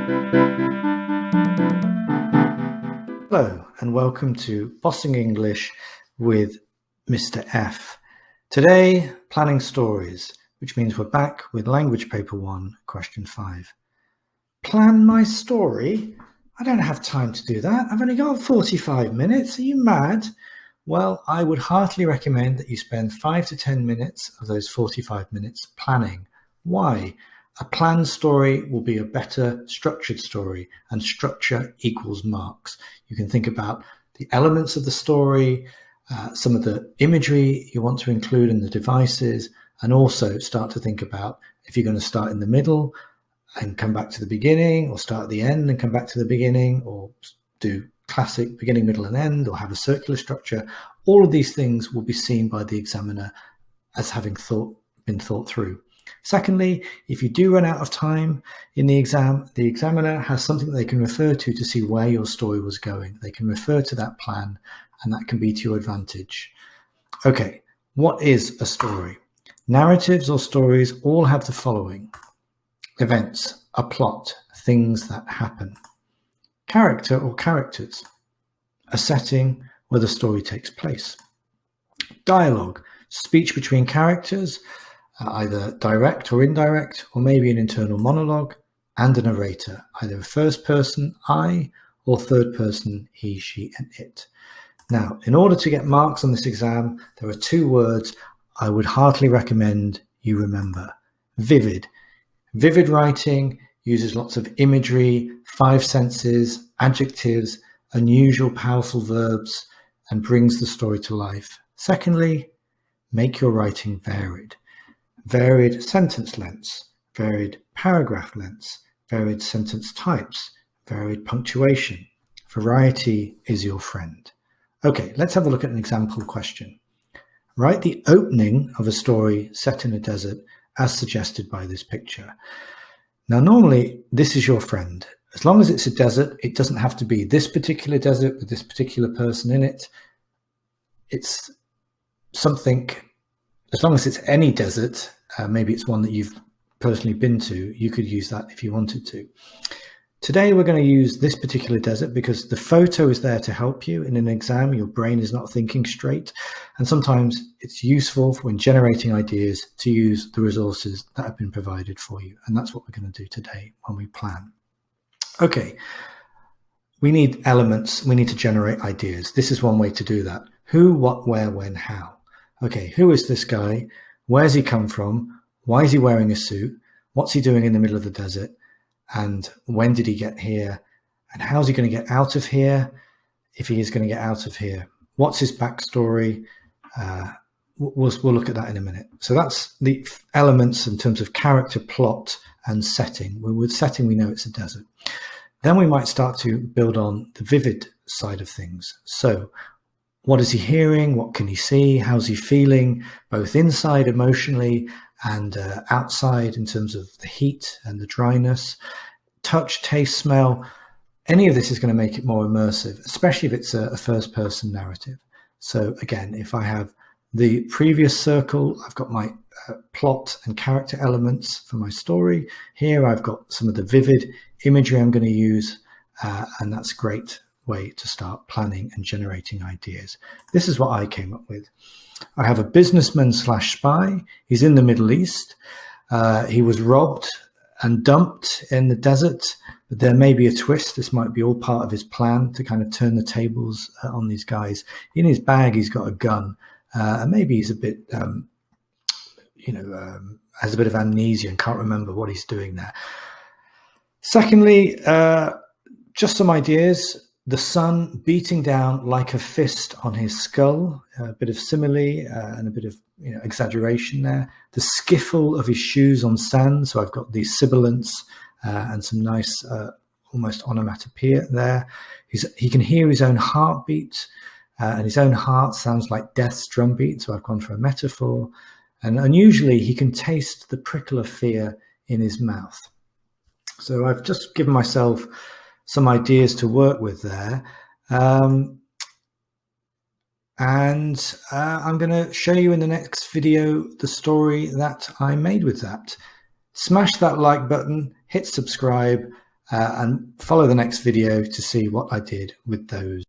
Hello and welcome to Bossing English with Mr. F. Today, planning stories, which means we're back with Language Paper 1, Question 5. Plan my story? I don't have time to do that. I've only got 45 minutes. Are you mad? Well, I would heartily recommend that you spend 5 to 10 minutes of those 45 minutes planning. Why? A planned story will be a better structured story, and structure equals marks. You can think about the elements of the story, some of the imagery you want to include in the devices, and also start to think about if you're going to start in the middle and come back to the beginning, or start at the end and come back to the beginning, or do classic beginning, middle, and end, or have a circular structure. All of these things will be seen by the examiner as having been thought through. Secondly, if you do run out of time in the exam, the examiner has something they can refer to see where your story was going. They can refer to that plan, and that can be to your advantage. Okay, what is a story? Narratives or stories all have the following: events, a plot, things that happen; character or characters, a setting where the story takes place; dialogue, speech between characters, either direct or indirect, or maybe an internal monologue; and a narrator, either a first person, I, or third person, he, she, and it. Now, in order to get marks on this exam, there are 2 words I would heartily recommend you remember. Vivid. Vivid writing uses lots of imagery, 5 senses, adjectives, unusual, powerful verbs, and brings the story to life. Secondly, make your writing varied. Varied sentence lengths, varied paragraph lengths, varied sentence types, varied punctuation. Variety is your friend. Okay, let's have a look at an example question. Write the opening of a story set in a desert as suggested by this picture. Now, normally this is your friend. As long as it's a desert, it doesn't have to be this particular desert with this particular person in it. It's something, as long as it's any desert, maybe it's one that you've personally been to, you could use that if you wanted to. Today we're going to use this particular desert because the photo is there to help you in an exam. Your brain is not thinking straight, and sometimes it's useful when generating ideas to use the resources that have been provided for you, and that's what we're going to do today when we plan. Okay, we need elements, we need to generate ideas. This is one way to do that. Who, what, where, when, how. Okay, who is this guy? Where's he come from? Why is he wearing a suit? What's he doing in the middle of the desert? And when did he get here? And how's he going to get out of here, if he is going to get out of here? What's his backstory? We'll look at that in a minute. So that's the elements in terms of character, plot, and setting. With setting, we know it's a desert. Then we might start to build on the vivid side of things. So what is he hearing? What can he see? How's he feeling, both inside emotionally and outside in terms of the heat and the dryness? Touch, taste, smell. Any of this is going to make it more immersive, especially if it's a first-person narrative. So again, if I have the previous circle, I've got my plot and character elements for my story. Here I've got some of the vivid imagery I'm going to use, and that's a great way to start planning and generating ideas. This is what I came up with. I have a businessman / spy. He's in the Middle East. He was robbed and dumped in the desert, but there may be a twist. This might be all part of his plan to kind of turn the tables on these guys. In his bag, he's got a gun, and maybe he's a bit, has a bit of amnesia and can't remember what he's doing there. Secondly, just some ideas. The sun beating down like a fist on his skull, a bit of simile and a bit of exaggeration there. The skiffle of his shoes on sand, so I've got these sibilants and some nice almost onomatopoeia there. He can hear his own heartbeat, and his own heart sounds like death's drumbeat, so I've gone for a metaphor. And unusually, he can taste the prickle of fear in his mouth. So I've just given myself some ideas to work with there. And I'm going to show you in the next video the story that I made with that. Smash that like button, hit subscribe, and follow the next video to see what I did with those.